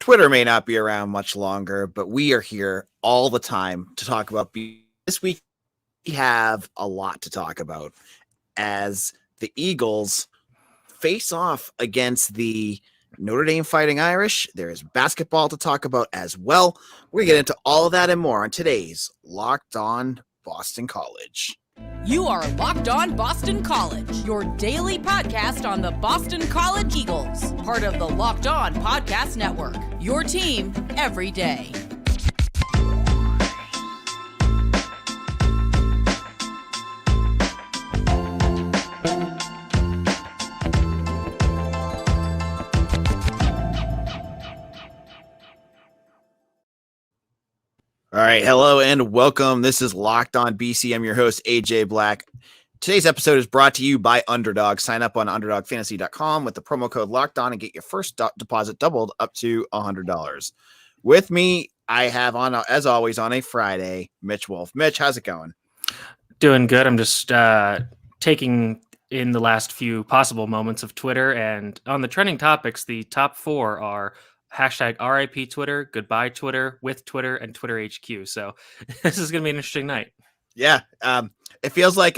Twitter may not be around much longer, but we are here all the time to talk about this week. We have a lot to talk about as the Eagles face off against the Notre Dame Fighting Irish. There is basketball to talk about as well. We're going to get into all of that and more on today's Locked On Boston College. You are Locked On Boston College, your daily podcast on the Boston College Eagles, part of the Locked On Podcast Network, your team every day. All right, hello and welcome. This is Locked On BC. I'm your host, AJ Black. Today's episode is brought to you by Underdog. Sign up on UnderdogFantasy.com with the promo code Locked On and get your first deposit doubled up to $100. With me, I have on, as always, on a Friday, Mitch Wolf. Mitch, how's it going? Doing good. I'm just taking in the last few possible moments of Twitter, and on the trending topics, the top four are hashtag RIP Twitter, goodbye Twitter, with Twitter, and Twitter HQ. So this is going to be an interesting night. Yeah. It feels like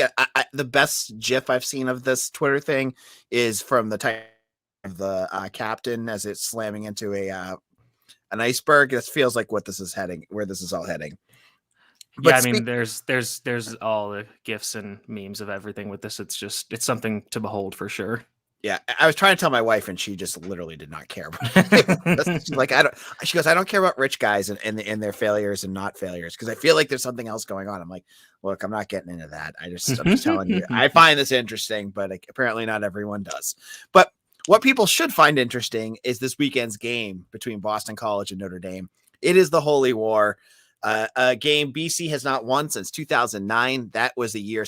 the best GIF I've seen of this Twitter thing is from the time of the captain as it's slamming into an iceberg. This feels like what this is heading, where this is all heading. But yeah, I mean, there's all the GIFs and memes of everything with this. It's something to behold for sure. Yeah, I was trying to tell my wife, and she just literally did not care. She's like, She goes, I don't care about rich guys and their failures and not failures because I feel like there's something else going on. I'm like, look, I'm not getting into that. I'm just telling you, I find this interesting, but apparently not everyone does. But what people should find interesting is this weekend's game between Boston College and Notre Dame. It is the Holy War, a game BC has not won since 2009. That was the year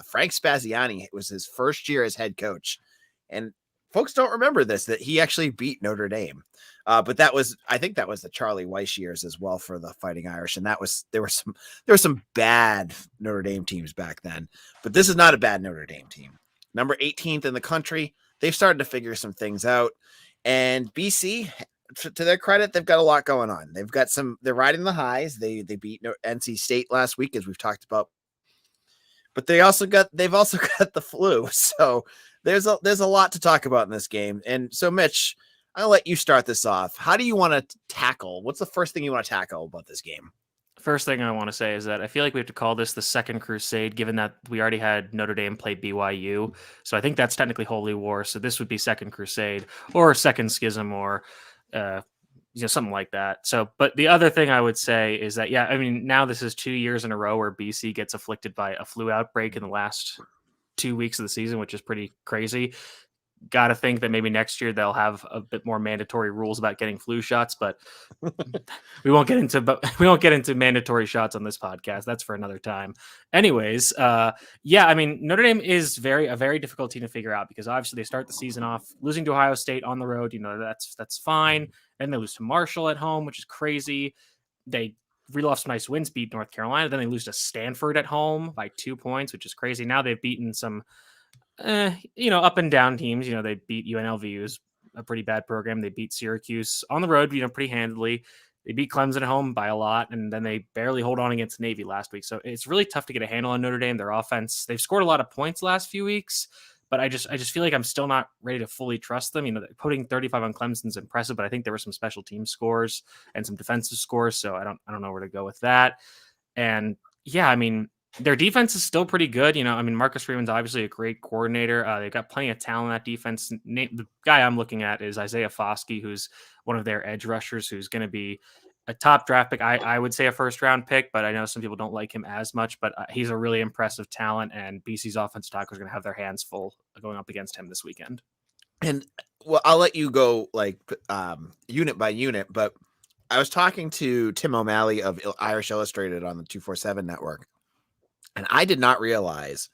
Frank Spaziani. It was his first year as head coach. And folks don't remember this, that he actually beat Notre Dame. But I think that was the Charlie Weiss years as well for the Fighting Irish. And there were some bad Notre Dame teams back then, but this is not a bad Notre Dame team. Number 18th in the country. They've started to figure some things out, and BC, to their credit, they've got a lot going on. They're riding the highs. They beat NC State last week, as we've talked about, but they've also got the flu. So there's a lot to talk about in this game. And so, Mitch, I'll let you start this off. How do you want to tackle? What's the first thing you want to tackle about this game? First thing I want to say is that I feel like we have to call this the second crusade, given that we already had Notre Dame play BYU. So I think that's technically Holy War. So this would be second crusade or second schism or something like that. So, but the other thing I would say is that, yeah, I mean, now this is 2 years in a row where BC gets afflicted by a flu outbreak in the last 2 weeks of the season, which is pretty crazy. Got to think that maybe next year they'll have a bit more mandatory rules about getting flu shots, but we won't get into mandatory shots on this podcast. That's for another time. Anyways, yeah, I mean, Notre Dame is a very difficult team to figure out because obviously they start the season off losing to Ohio State on the road. That's fine. And they lose to Marshall at home, which is crazy. They reel off some nice wins, beat North Carolina. Then they lose to Stanford at home by 2 points, which is crazy. Now they've beaten some up and down teams. They beat UNLV, who's a pretty bad program. They beat Syracuse on the road, pretty handily. They beat Clemson at home by a lot, and then they barely hold on against Navy last week. So it's really tough to get a handle on Notre Dame. Their offense, they've scored a lot of points the last few weeks, but I just feel like I'm still not ready to fully trust them. Putting 35 on Clemson's impressive, but I think there were some special team scores and some defensive scores, so I don't know where to go with that. And yeah, I mean, their defense is still pretty good. Marcus Freeman's obviously a great coordinator. They've got plenty of talent in that defense. The guy I'm looking at is Isaiah Foskey, who's one of their edge rushers, who's going to be a top draft pick. I would say a first round pick, but I know some people don't like him as much, but he's a really impressive talent, and BC's offensive tackle is going to have their hands full going up against him this weekend. And well, I'll let you go unit by unit, but I was talking to Tim O'Malley of Irish Illustrated on the 247 network. And I did not realize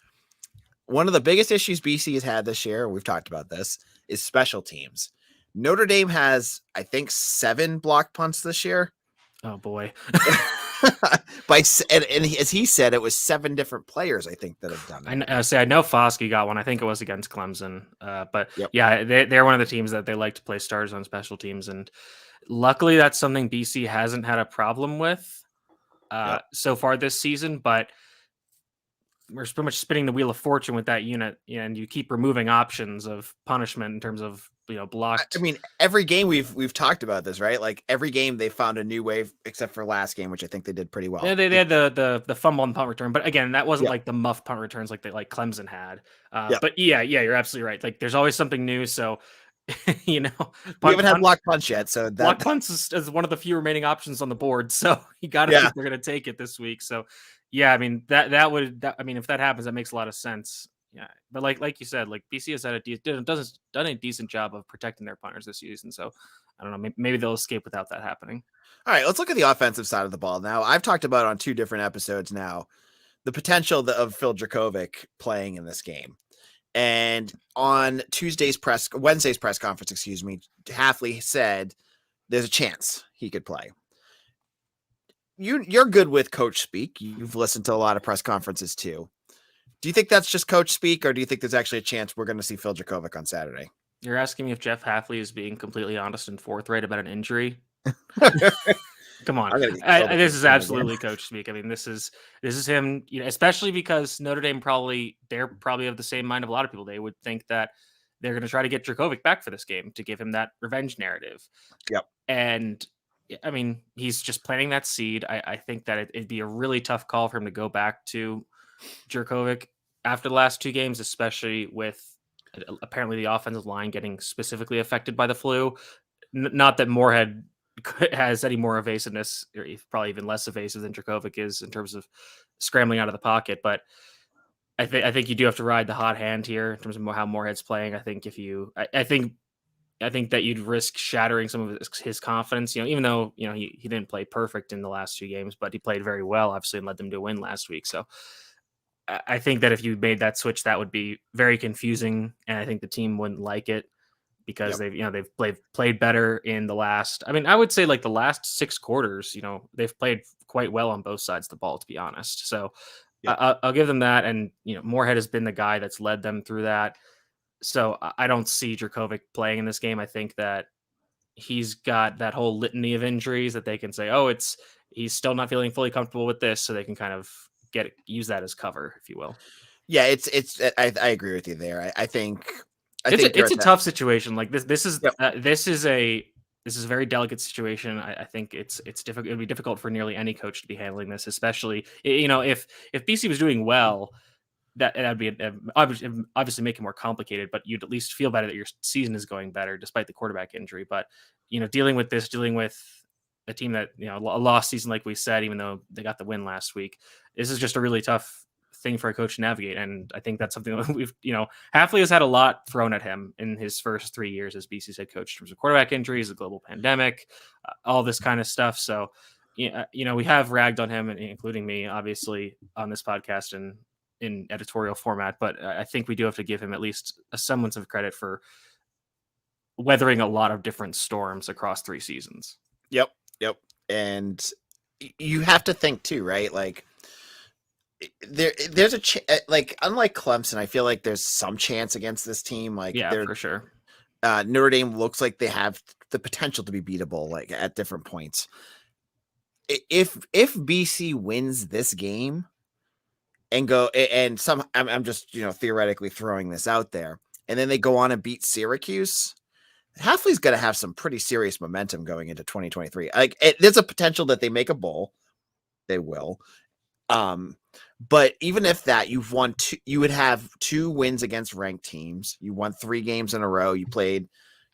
one of the biggest issues BC has had this year, we've talked about this, is special teams. Notre Dame has, I think, 7 block punts this year. Oh, boy. As he said, it was 7 different players, I think, that have done it. I know Foskey got one. I think it was against Clemson. But Yep. yeah, they're one of the teams that they like to play starters on special teams. And luckily, that's something BC hasn't had a problem with so far this season. But we're pretty much spinning the wheel of fortune with that unit, and you keep removing options of punishment in terms of blocked. I mean, every game we've talked about this, right? Like every game they found a new way, except for last game, which I think they did pretty well. Yeah, they had the fumble and punt return, but again, that wasn't like the muff punt returns like Clemson had. But yeah, you're absolutely right. Like there's always something new, so we haven't had block punch yet, so block punts is one of the few remaining options on the board. So you got to think they're going to take it this week. So yeah, I mean if that happens, that makes a lot of sense. Yeah, but like you said, like BC has done a decent job of protecting their punters this season. So I don't know, maybe they'll escape without that happening. All right, let's look at the offensive side of the ball now. I've talked about on 2 different episodes now the potential of Phil Jurkovec playing in this game. And on Wednesday's press conference, Hafley said there's a chance he could play. You're good with coach speak. You've listened to a lot of press conferences too. Do you think that's just coach speak, or do you think there's actually a chance we're going to see Phil Jurkovec on Saturday? You're asking me if Jeff Hafley is being completely honest and forthright about an injury? Come on. This is absolutely coach speak. I mean, this is him, especially because Notre Dame they're probably of the same mind of a lot of people. They would think that they're going to try to get Jurkovec back for this game to give him that revenge narrative. Yep. And I mean, he's just planting that seed. I think that it'd be a really tough call for him to go back to Jurkovec after the last 2 games, especially with apparently the offensive line getting specifically affected by the flu. Not that Morehead has any more evasiveness, or probably even less evasive than Jurkovec is in terms of scrambling out of the pocket. But I think you do have to ride the hot hand here in terms of how Morehead's playing. I think I think that you'd risk shattering some of his confidence. Even though he didn't play perfect in the last 2 games, but he played very well, obviously, and led them to a win last week. So I think that if you made that switch, that would be very confusing, and I think the team wouldn't like it because they've played better in the last. I mean, I would say like the last 6 quarters. They've played quite well on both sides of the ball, to be honest. So I'll give them that, and Morehead has been the guy that's led them through that. So I don't see Jurkovec playing in this game. I think that he's got that whole litany of injuries that they can say, he's still not feeling fully comfortable with this, so they can kind of use that as cover, if you will. Yeah, I agree with you there. I think it's a tough situation. Like this is a very delicate situation. I think it's difficult. It'd be difficult for nearly any coach to be handling this, especially if BC was doing well. That'd be obviously make it more complicated, but you'd at least feel better that your season is going better despite the quarterback injury. But dealing with a team that a lost season, like we said, even though they got the win last week, this is just a really tough thing for a coach to navigate. And I think that's something that we've Hafley has had a lot thrown at him in his first 3 years as BC's head coach in terms of quarterback injuries, the global pandemic, all this kind of stuff. So we have ragged on him, including me, obviously, on this podcast and in editorial format, but I think we do have to give him at least a semblance of credit for weathering a lot of different storms across 3 seasons. Yep. And you have to think too, right? Like there's like unlike Clemson, I feel like there's some chance against this team. Like for sure. Notre Dame looks like they have the potential to be beatable, like at different points. If BC wins this game, I'm just theoretically throwing this out there, and then they go on and beat Syracuse, Hafley's going to have some pretty serious momentum going into 2023. Like there's a potential that they make a bowl, they will. But even if that, you would have 2 wins against ranked teams. You won 3 games in a row. You played,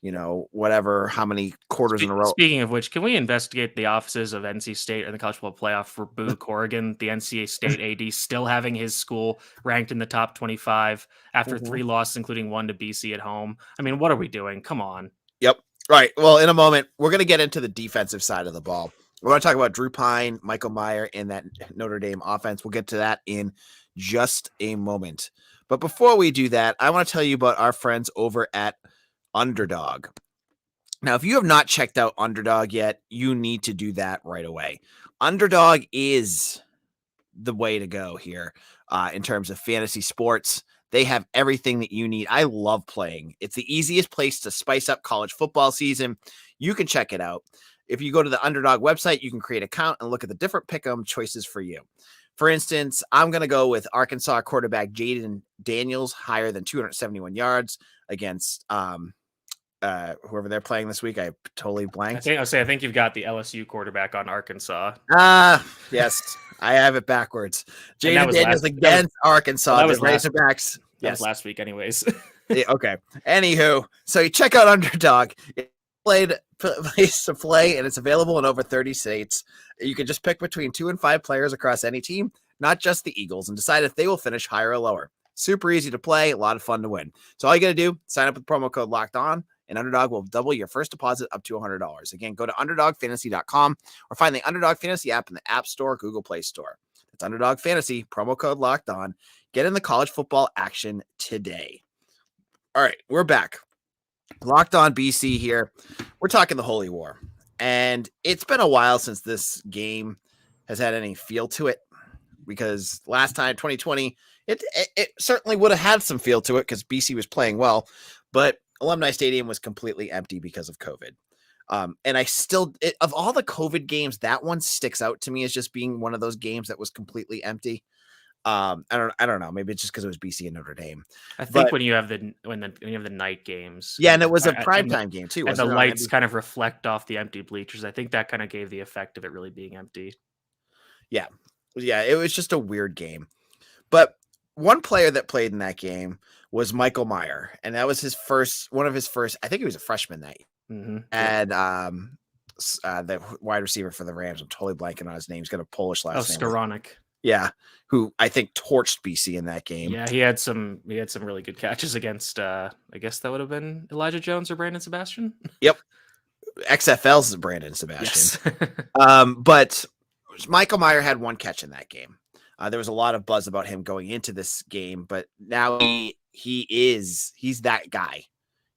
how many quarters in a row. Speaking of which, can we investigate the offices of NC State and the college football playoff for Boo Corrigan, the NCAA State AD, still having his school ranked in the top 25 after 3 losses, including 1 to BC at home? I mean, what are we doing? Come on. Yep. Right. Well, in a moment, we're going to get into the defensive side of the ball. We're going to talk about Drew Pine, Michael Meyer, and that Notre Dame offense. We'll get to that in just a moment. But before we do that, I want to tell you about our friends over at Underdog. Now, if you have not checked out Underdog yet, you need to do that right away. Underdog is the way to go here in terms of fantasy sports. They have everything that you need. I love playing. It's the easiest place to spice up college football season. You can check it out. If you go to the Underdog website, you can create an account and look at the different pick'em choices for you. For instance, I'm going to go with Arkansas quarterback Jaden Daniels, higher than 271 yards against whoever they're playing this week. I totally blanked. I think you've got the LSU quarterback on Arkansas. Yes, I have it backwards. Jaden Daniels against Arkansas. That was Razorbacks. That was last week, anyways. Okay. Anywho, so you check out Underdog. It's place to play, and it's available in over 30 states. You can just pick between 2 and 5 players across any team, not just the Eagles, and decide if they will finish higher or lower. Super easy to play, a lot of fun to win. So all you got to do, sign up with promo code Locked On, and Underdog will double your first deposit up to $100. Again, go to UnderdogFantasy.com or find the Underdog Fantasy app in the App Store, Google Play Store. That's Underdog Fantasy, promo code Locked On. Get in the college football action today. All right, we're back. Locked On BC here. We're talking the Holy War. And it's been a while since this game has had any feel to it, because last time, 2020, it certainly would have had some feel to it because BC was playing well, but Alumni Stadium was completely empty because of COVID. And I still, of all the COVID games, that one sticks out to me as just being one of those games that was completely empty. I don't know. Maybe it's just because it was BC and Notre Dame. I think when you have the night games, yeah, and it was a primetime game too. And the lights kind of reflect off the empty bleachers. I think that kind of gave the effect of it really being empty. Yeah, it was just a weird game. But one player that played in that game was Michael Meyer, and that was one of his first. I think he was a freshman that year. Mm-hmm. And the wide receiver for the Rams, I'm totally blanking on his name. He's got a Polish last name. Skoranek. Yeah, who I think torched BC in that game. Yeah, he had some really good catches against I guess that would have been Elijah Jones or Brandon Sebastian. Yep. XFL's Brandon Sebastian. Yes. But Michael Meyer had one catch in that game. There was a lot of buzz about him going into this game, but now he's that guy.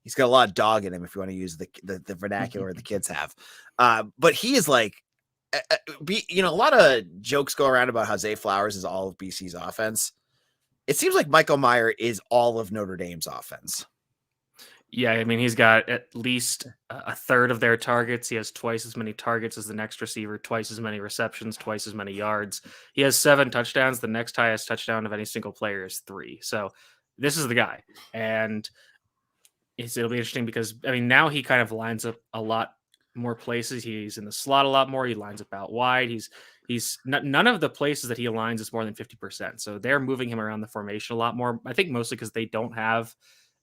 He's got a lot of dog in him, if you want to use the vernacular the kids have. But he is like, a lot of jokes go around about how Zay Flowers is all of BC's offense. It seems like Michael Meyer is all of Notre Dame's offense. Yeah, I mean, he's got at least a third of their targets. He has twice as many targets as the next receiver, twice as many receptions, twice as many yards. He has 7 touchdowns. The next highest touchdown of any single player is 3. So this is the guy. And it'll be interesting because, I mean, now he kind of lines up a lot more places. He's in the slot a lot more. He lines up out wide. None of the places that he aligns is more than 50%. So they're moving him around the formation a lot more. I think mostly because they don't have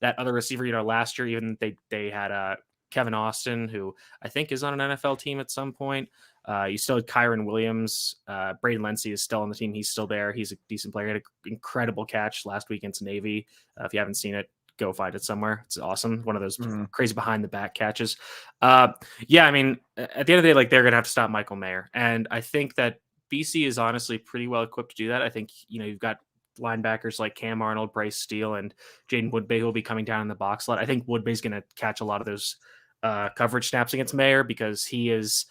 that other receiver. Last year, even they had Kevin Austin, who I think is on an NFL team at some point. You still had Kyron Williams. Braden Lindsey is still on the team. He's still there. He's a decent player. He had an incredible catch last week against Navy. If you haven't seen it, go find it somewhere. It's awesome. One of those crazy behind the back catches. Yeah, I mean, at the end of the day, like, they're going to have to stop Michael Mayer. And I think that BC is honestly pretty well equipped to do that. I think, you've got linebackers like Cam Arnold, Bryce Steele, and Jaden Woodbay who will be coming down in the box slot. I think Woodbay's going to catch a lot of those coverage snaps against Mayer because he is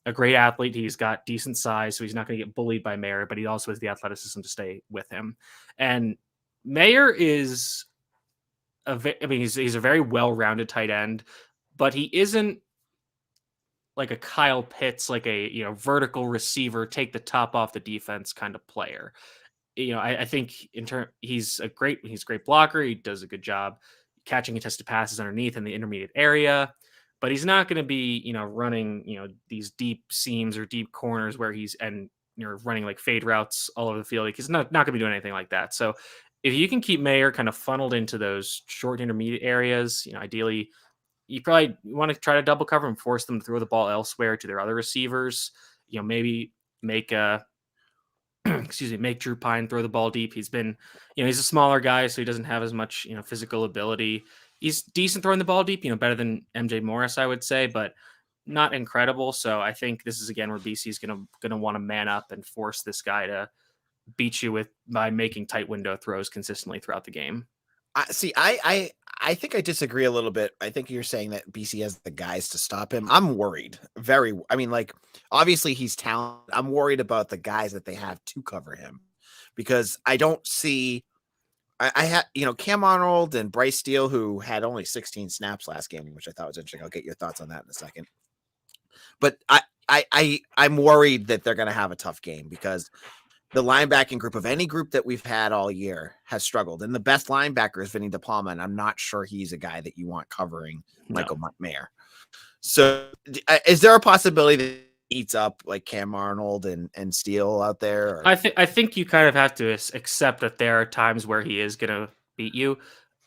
a great athlete. He's got decent size, so he's not going to get bullied by Mayer, but he also has the athleticism to stay with him. And Mayer is he's a very well-rounded tight end, but he isn't like a Kyle Pitts, like a vertical receiver, take the top off the defense kind of player. I think he's a great blocker. He does a good job catching contested passes underneath in the intermediate area, but he's not going to be running these deep seams or deep corners where he's running like fade routes all over the field. Like, he's not going to be doing anything like that. So if you can keep Mayer kind of funneled into those short intermediate areas, ideally you probably want to try to double cover and force them to throw the ball elsewhere to their other receivers. Maybe make make Drew Pine throw the ball deep. He's been, he's a smaller guy, so he doesn't have as much, physical ability. He's decent throwing the ball deep, better than MJ Morris, I would say, but not incredible. So I think this is again where BC is going to want to man up and force this guy to beat you by making tight window throws consistently throughout the game. I I think I disagree a little bit. I think you're saying that BC has the guys to stop him. I'm worried. I mean, like, obviously he's talented. I'm worried about the guys that they have to cover him because I don't see. I had, Cam Arnold and Bryce Steele, who had only 16 snaps last game, which I thought was interesting. I'll get your thoughts on that in a second. But I'm worried that they're going to have a tough game because the linebacking group of any group that we've had all year has struggled. And the best linebacker is Vinny DePalma, and I'm not sure he's a guy that you want covering Michael Mayer. So is there a possibility that he eats up like Cam Arnold and Steele out there? Or? I think you kind of have to accept that there are times where he is going to beat you.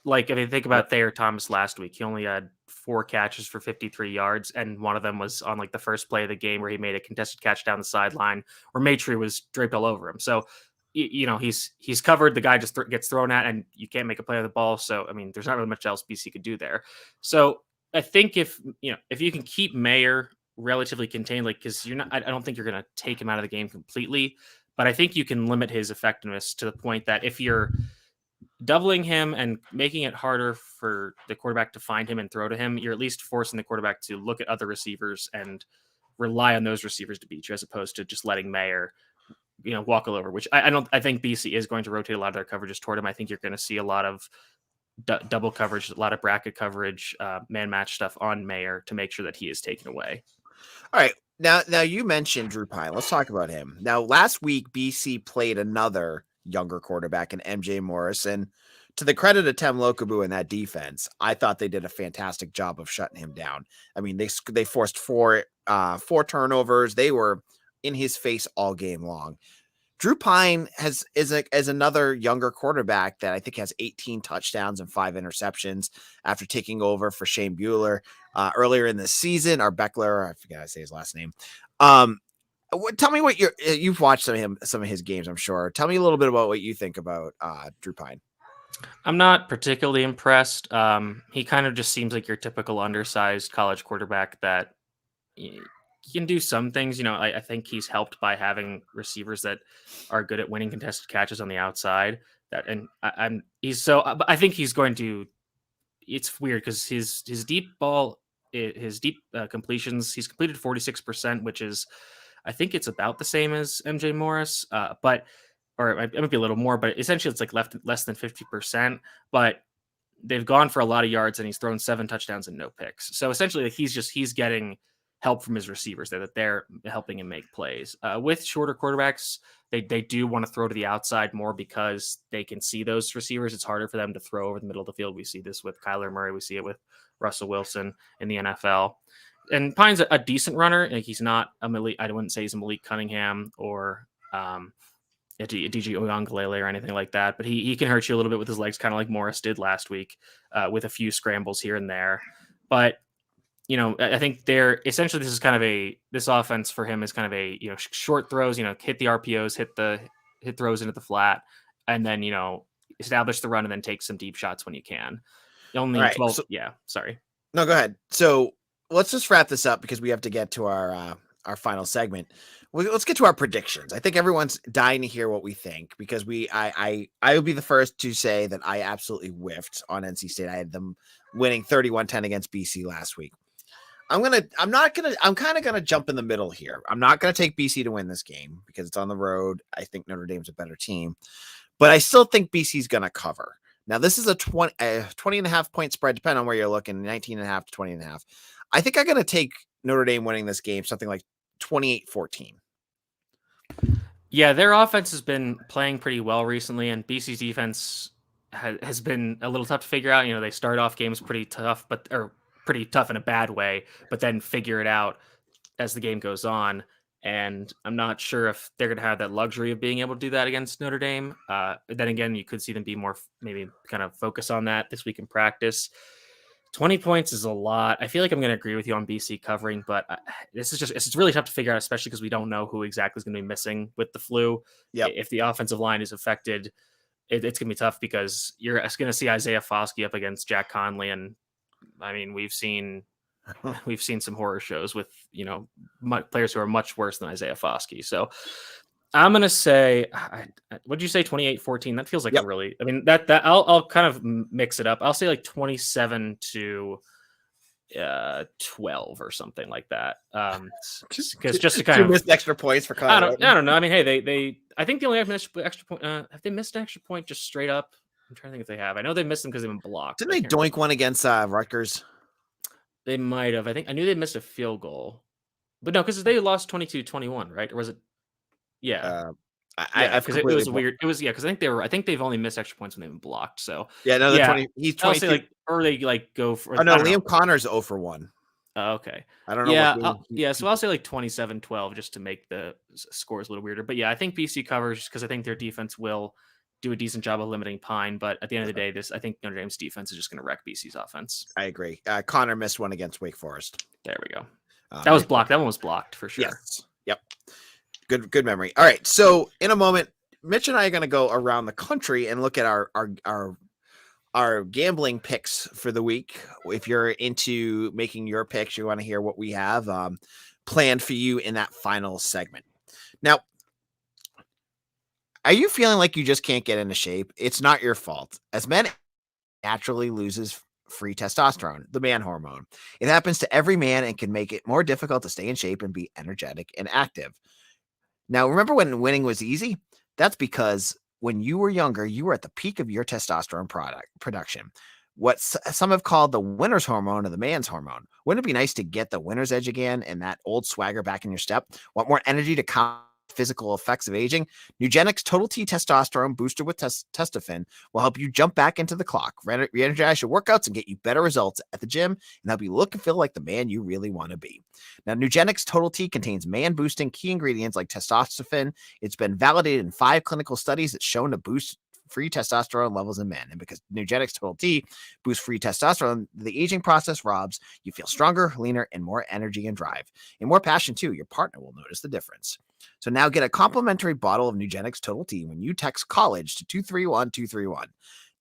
Like, I mean, think about Thayer Thomas last week. He only had 4 catches for 53 yards, and one of them was on like the first play of the game where he made a contested catch down the sideline where Maitre was draped all over him. So, he's covered. The guy just gets thrown at, and you can't make a play on the ball. So, I mean, there's not really much else BC could do there. So, I think if you can keep Mayer relatively contained, like, because I don't think you're going to take him out of the game completely, but I think you can limit his effectiveness to the point that if you're doubling him and making it harder for the quarterback to find him and throw to him, you're at least forcing the quarterback to look at other receivers and rely on those receivers to beat you, as opposed to just letting Mayer, walk all over, which I think BC is going to rotate a lot of their coverages toward him. I think you're going to see a lot of double coverage, a lot of bracket coverage, man match stuff on Mayer to make sure that he is taken away. All right. Now you mentioned Drew Pine. Let's talk about him. Now, last week, BC played another younger quarterback in MJ Morris, and to the credit of Tem Lokabu and that defense, I thought they did a fantastic job of shutting him down. I mean, they forced four turnovers. They were in his face all game long. Drew Pine is another younger quarterback that I think has 18 touchdowns and 5 interceptions after taking over for Shane Bueller earlier in the season. Or Beckler, I forget how to say his last name. Tell me what you've watched some of his games, I'm sure. Tell me a little bit about what you think about Drew Pine. I'm not particularly impressed. He kind of just seems like your typical undersized college quarterback that he can do some things. I think he's helped by having receivers that are good at winning contested catches on the outside. I think he's going to. It's weird because his deep ball, his deep completions, he's completed 46%, which is, I think it's about the same as MJ Morris, or it might be a little more, but essentially it's like less than 50%. But they've gone for a lot of yards, and he's thrown 7 touchdowns and no picks. So essentially, he's getting help from his receivers that they're helping him make plays. With shorter quarterbacks, they do want to throw to the outside more because they can see those receivers. It's harder for them to throw over the middle of the field. We see this with Kyler Murray. We see it with Russell Wilson in the NFL. And Pine's a decent runner. Like, he's not a Malik. I wouldn't say he's a Malik Cunningham or a DJ Oyongalele or anything like that. But he can hurt you a little bit with his legs, kind of like Morris did last week, with a few scrambles here and there. But I think essentially this offense for him is kind of a short throws. Hit the RPOs, hit throws into the flat, and then establish the run and then take some deep shots when you can. Only right, 12. Sorry. No, go ahead. So let's just wrap this up because we have to get to our final segment. Let's get to our predictions. I think everyone's dying to hear what we think because I will be the first to say that I absolutely whiffed on NC State. I had them winning 31-10 against BC last week. I'm kind of going to jump in the middle here. I'm not going to take BC to win this game because it's on the road. I think Notre Dame's a better team, but I still think BC's going to cover. Now, this is a 20 and a half point spread, depending on where you're looking, 19 and a half to 20 and a half. I think I'm going to take Notre Dame winning this game, something like 28-14. Yeah, their offense has been playing pretty well recently, and BC's defense has been a little tough to figure out. They start off games pretty tough, or pretty tough in a bad way, but then figure it out as the game goes on. And I'm not sure if they're going to have that luxury of being able to do that against Notre Dame. Then again, you could see them be more, maybe kind of focus on that this week in practice. 20 points is a lot. I feel like I'm going to agree with you on BC covering, but it's really tough to figure out, especially because we don't know who exactly is going to be missing with the flu. Yep. If the offensive line is affected, it's going to be tough because you're going to see Isaiah Foskey up against Jack Conley. And I mean, we've seen some horror shows with, players who are much worse than Isaiah Foskey. So I'm gonna say, what'd you say? 28-14. That feels like a really. I mean, that I'll kind of mix it up. I'll say like 27-12 or something like that. Because just to kind of missed extra points for Connor. I don't know. I mean, hey, they I think they only have an extra point. Have they missed an extra point just straight up? I'm trying to think if they have. I know they missed them because they've been blocked. Didn't they doink one against Rutgers? They might have. I knew they missed a field goal, but no, because they lost 22-21, right? Or was it? Yeah. Because it was weird. It was because I think they've only missed extra points when they've been blocked. So he's 22. Like, or they like go for. Oh no, Liam Connor's 0 for 1. Okay. I don't know. So I'll say like 27-12 just to make the scores a little weirder. But yeah, I think BC covers because I think their defense will do a decent job of limiting Pine. But at the end of the day, I think Notre Dame's defense is just going to wreck BC's offense. I agree. Connor missed one against Wake Forest. There we go. That was blocked. That one was blocked for sure. Yes. Yep. Good memory. All right. So in a moment, Mitch and I are going to go around the country and look at our gambling picks for the week. If you're into making your picks, you want to hear what we have planned for you in that final segment. Now, are you feeling like you just can't get into shape? It's not your fault. As men naturally loses free testosterone, the man hormone. It happens to every man and can make it more difficult to stay in shape and be energetic and active. Now, remember when winning was easy? That's because when you were younger, you were at the peak of your testosterone production. What some have called the winner's hormone or the man's hormone. Wouldn't it be nice to get the winner's edge again and that old swagger back in your step? Want more energy to combat physical effects of aging? Nugenix Total T Testosterone Booster with Testofen will help you jump back into the clock, re-energize your workouts, and get you better results at the gym, and help you look and feel like the man you really want to be. Now, Nugenix Total T contains man-boosting key ingredients like testosterone. It's been validated in 5 clinical studies that's shown to boost free testosterone levels in men. And because Nugenix Total T boosts free testosterone, the aging process robs you feel stronger, leaner, and more energy and drive. And more passion, too. Your partner will notice the difference. So now get a complimentary bottle of Nugenix Total T when you text college to 231231.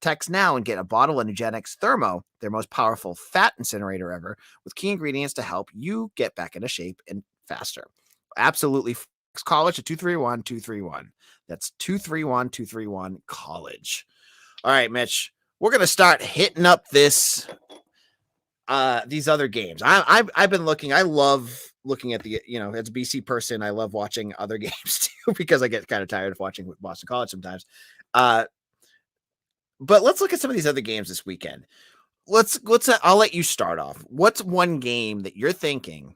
Text now and get a bottle of Nugenix Thermo, their most powerful fat incinerator ever, with key ingredients to help you get back into shape and faster. Absolutely. Text college to 231231. That's 231231 college. All right, Mitch, we're going to start hitting up these other games. I've been looking. I love looking at as a BC person, I love watching other games too, because I get kind of tired of watching Boston College sometimes. But let's look at some of these other games this weekend. I'll let you start off. What's one game that you're thinking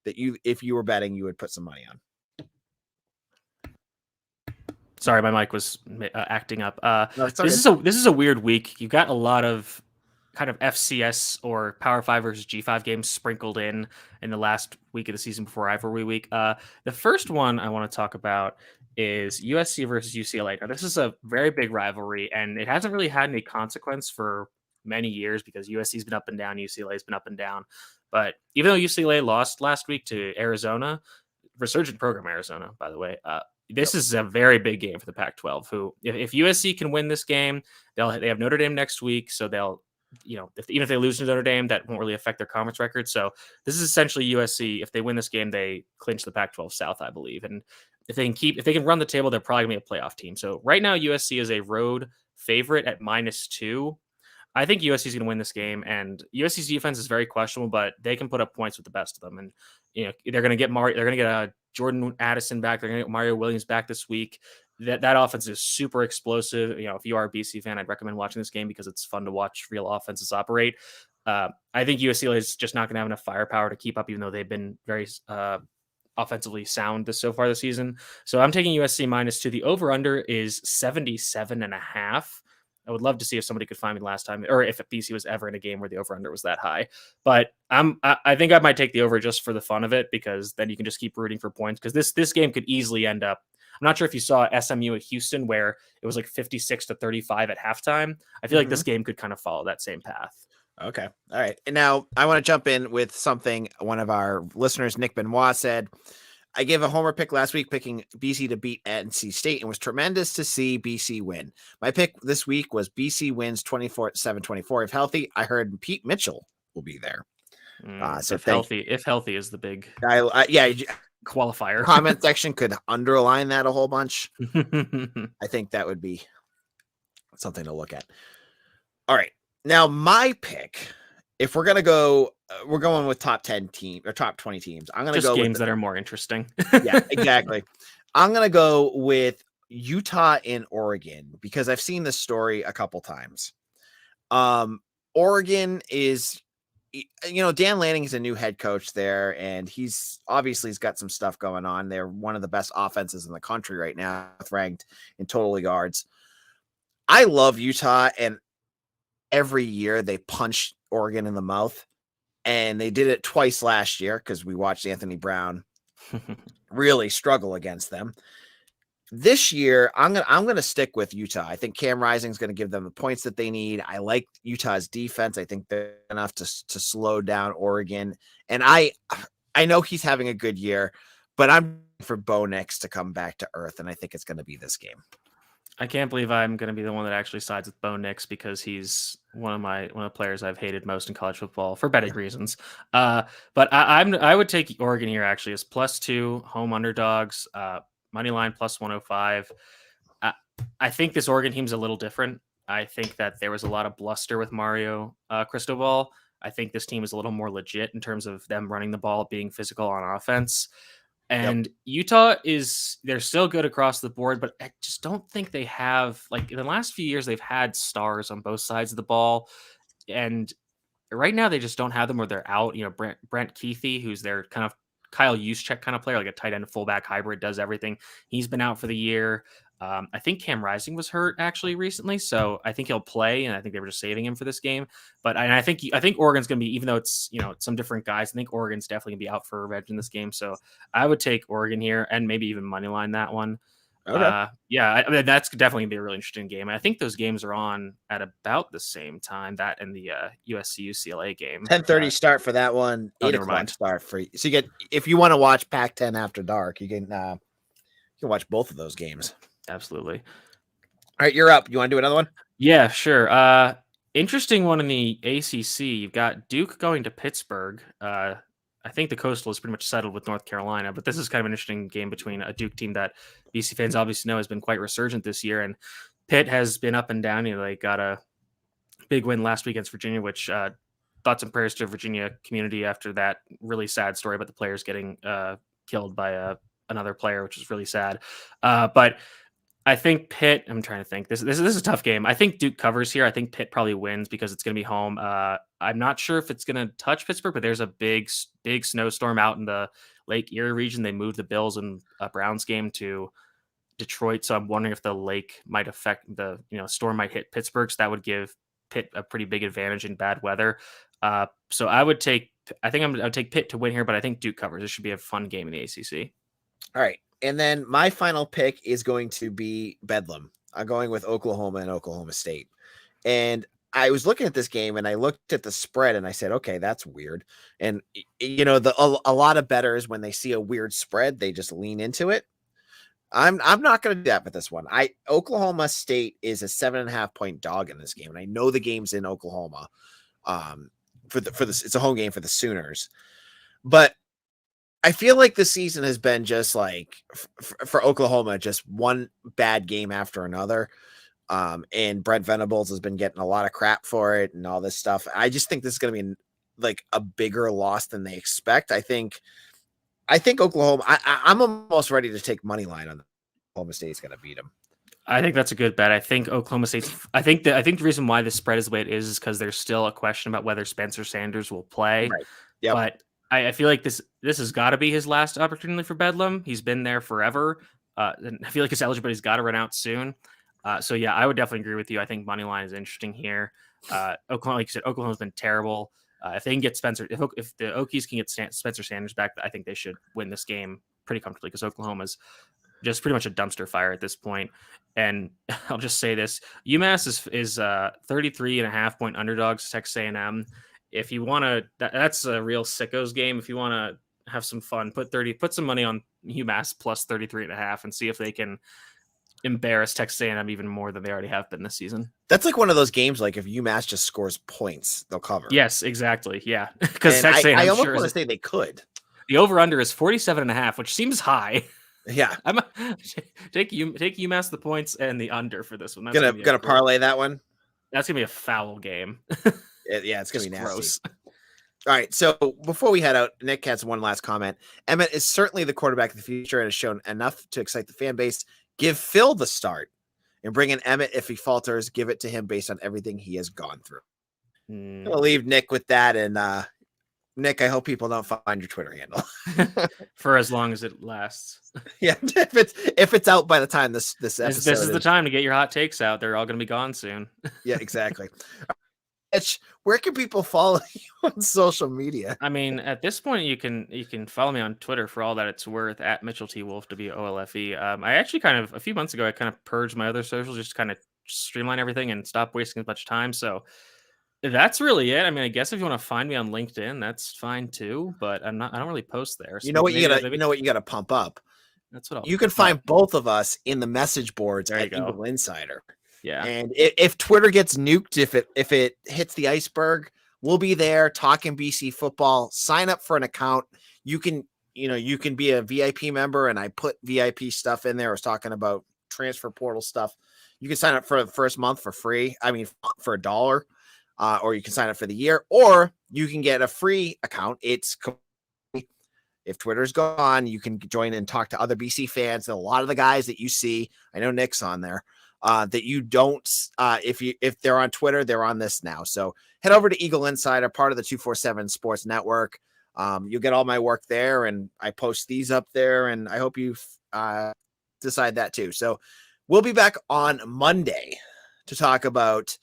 that if you were betting, you would put some money on? Sorry, my mic was acting up. No, this is a weird week. You've got a lot of kind of FCS or Power 5 versus G5 games sprinkled in the last week of the season before rivalry week. The first one I want to talk about is USC versus UCLA. Now, this is a very big rivalry, and it hasn't really had any consequence for many years because USC's been up and down, UCLA's been up and down. But even though UCLA lost last week to Arizona, resurgent program Arizona, by the way, this is a very big game for the Pac-12. Who, if USC can win this game, they have Notre Dame next week, so they'll, even if they lose to Notre Dame, that won't really affect their conference record. So this is essentially USC. If they win this game, they clinch the Pac-12 South, I believe. And if they can run the table, they're probably gonna be a playoff team. So right now, USC is a road favorite at -2. I think USC is going to win this game, and USC's defense is very questionable, but they can put up points with the best of them. And they're going to get Jordan Addison back. They're going to get Mario Williams back this week. That offense is super explosive. If you are a BC fan, I'd recommend watching this game because it's fun to watch real offenses operate. I think UCLA is just not going to have enough firepower to keep up, even though they've been very offensively sound so far this season. So I'm taking USC -2. The over-under is 77.5. I would love to see if somebody could find me last time, or if BC was ever in a game where the over-under was that high. But I think I might take the over just for the fun of it, because then you can just keep rooting for points. Because this game could easily end up. I'm not sure if you saw SMU at Houston, where it was like 56-35 at halftime. I feel like this game could kind of follow that same path. Okay. All right. And now I want to jump in with something one of our listeners, Nick Benoit, said. I gave a homer pick last week picking BC to beat NC State, and was tremendous to see BC win. My pick this week was BC wins 24-7-24 if healthy. I heard Pete Mitchell will be there. So if healthy is the big. Yeah, qualifier. comment section could underline that a whole bunch, I think that would be something to look at. All right. Now, my pick, if we're going to go, we're going with top 10 team or top 20 teams. I'm going to go games that are more interesting. Yeah, exactly. I'm going to go with Utah and Oregon because I've seen this story a couple times. Oregon is, Dan Lanning is a new head coach there, and he's got some stuff going on. They're one of the best offenses in the country right now, ranked in total yards. I love Utah, and every year they punch Oregon in the mouth, and they did it twice last year because we watched Anthony Brown really struggle against them. This year, I'm gonna stick with Utah. I think Cam Rising is going to give them the points that they need. I like Utah's defense. I think they're enough to slow down Oregon. And I know he's having a good year, but I'm for Bo Nix to come back to earth, and I think it's going to be this game. I can't believe I'm going to be the one that actually sides with Bo Nix because he's one of the players I've hated most in college football for betting reasons. But I would take Oregon here actually as +2 home underdogs. Money line plus 105. I think this Oregon team's a little different. I think that there was a lot of bluster with Mario Cristobal. I think this team is a little more legit in terms of them running the ball, being physical on offense. And Utah they're still good across the board, but I just don't think they have, like in the last few years, they've had stars on both sides of the ball. And right now they just don't have them where they're out. Brent Keithy, who's their kind of Kyle Juszczyk kind of player, like a tight end fullback hybrid, does everything. He's been out for the year. I think Cam Rising was hurt actually recently, so I think he'll play, and I think they were just saving him for this game. But I think Oregon's going to be, even though it's some different guys, I think Oregon's definitely going to be out for revenge in this game. So I would take Oregon here and maybe even money line that one. Okay. I mean, that's definitely going to be a really interesting game. I think those games are on at about the same time, that and the USC UCLA game. 10:30 start for that one. 8 o'clock start for you. So you get, if you want to watch Pac-10 after dark, you can watch both of those games. Absolutely. All right, you're up. You want to do another one? Yeah, sure. Interesting one in the ACC. You've got Duke going to Pittsburgh. I think the Coastal is pretty much settled with North Carolina, but this is kind of an interesting game between a Duke team that BC fans obviously know has been quite resurgent this year, and Pitt has been up and down. They got a big win last week against Virginia, which thoughts and prayers to Virginia community after that really sad story about the players getting killed by another player, which is really sad. But I think Pitt, I'm trying to think. This is a tough game. I think Duke covers here. I think Pitt probably wins because it's going to be home. I'm not sure if it's going to touch Pittsburgh, but there's a big snowstorm out in the Lake Erie region. They moved the Bills and Browns game to Detroit, so I'm wondering if the lake might affect the storm might hit Pittsburgh. So that would give Pitt a pretty big advantage in bad weather. So I would take. I would take Pitt to win here, but I think Duke covers. This should be a fun game in the ACC. All right. And then my final pick is going to be Bedlam. I'm going with Oklahoma and Oklahoma State. And I was looking at this game and I looked at the spread and I said, okay, that's weird. And, a lot of bettors, when they see a weird spread, they just lean into it. I'm not going to do that with this one. Oklahoma State is a 7.5 point dog in this game. And I know the game's in Oklahoma. It's a home game for the Sooners. But I feel like the season has been just like for Oklahoma, just one bad game after another. And Brent Venables has been getting a lot of crap for it and all this stuff. I just think this is going to be like a bigger loss than they expect. I think Oklahoma, I'm almost ready to take money line on Oklahoma State's going to beat them. I think that's a good bet. I think Oklahoma State's. I think the reason why the spread is the way it is because there's still a question about whether Spencer Sanders will play. Right. Yep. But I feel like this has got to be his last opportunity for Bedlam. He's been there forever. And I feel like his eligibility's got to run out soon. So yeah, I would definitely agree with you. I think money line is interesting here. Oklahoma, like you said, Oklahoma's been terrible. If they can get if the Okies can get Spencer Sanders back, I think they should win this game pretty comfortably because Oklahoma's just pretty much a dumpster fire at this point. And I'll just say this: UMass is 33.5 point underdogs. Texas A&M. If you want to, that's a real sickos game. If you want to have some fun, put some money on UMass plus 33.5 and see if they can embarrass Texas A&M even more than they already have been this season. That's like one of those games. Like if UMass just scores points, they'll cover. Yes, exactly. Yeah, because I almost want to say they could. The over-under is 47.5, which seems high. Yeah. I'm take UMass the points and the under for this one. That's Gonna parlay that one. That's gonna be a foul game. Yeah, it's gonna be nasty. Gross. All right, so before we head out, Nick has one last comment. Emmett is certainly the quarterback of the future and has shown enough to excite the fan base. Give Phil the start and bring in Emmett if he falters. Give it to him based on everything he has gone through. I'm gonna leave Nick with that, and Nick, I hope people don't find your Twitter handle for as long as it lasts. Yeah, if it's out by the time this episode, this is the time to get your hot takes out. They're all going to be gone soon. Yeah, exactly. Where can people follow you on social media? I mean, at this point, you can follow me on Twitter for all that it's worth at Mitchell T. Wolf, WOLFE. I actually a few months ago, I kind of purged my other socials, just kind of streamline everything and stop wasting as much time. So that's really it. I mean, I guess if you want to find me on LinkedIn, that's fine too. But I don't really post there. So you know what you gotta pump up. That's what you can find both of us in the message boards at Eagle Insider. Yeah. And if Twitter gets nuked, if it hits the iceberg, we'll be there talking BC football. Sign up for an account. You can be a VIP member, and I put VIP stuff in there. I was talking about transfer portal stuff. You can sign up for the first month for free. I mean, for $1, or you can sign up for the year, or you can get a free account. If Twitter's gone, you can join and talk to other BC fans. And a lot of the guys that you see, I know Nick's on there, that you don't, if they're on Twitter, they're on this now. So head over to Eagle Insider, part of the 247 Sports Network. You'll get all my work there, and I post these up there, and I hope you decide that too. So we'll be back on Monday to talk about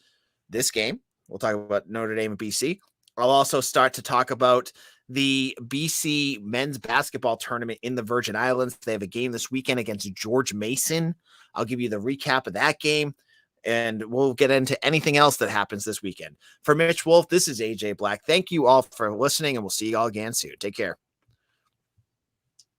this game. We'll talk about Notre Dame and BC. I'll also start to talk about the BC men's basketball tournament in the Virgin Islands. They have a game this weekend against George Mason. I'll give you the recap of that game, and we'll get into anything else that happens this weekend. For Mitch Wolf, this is AJ Black. Thank you all for listening, and we'll see you all again soon. Take care.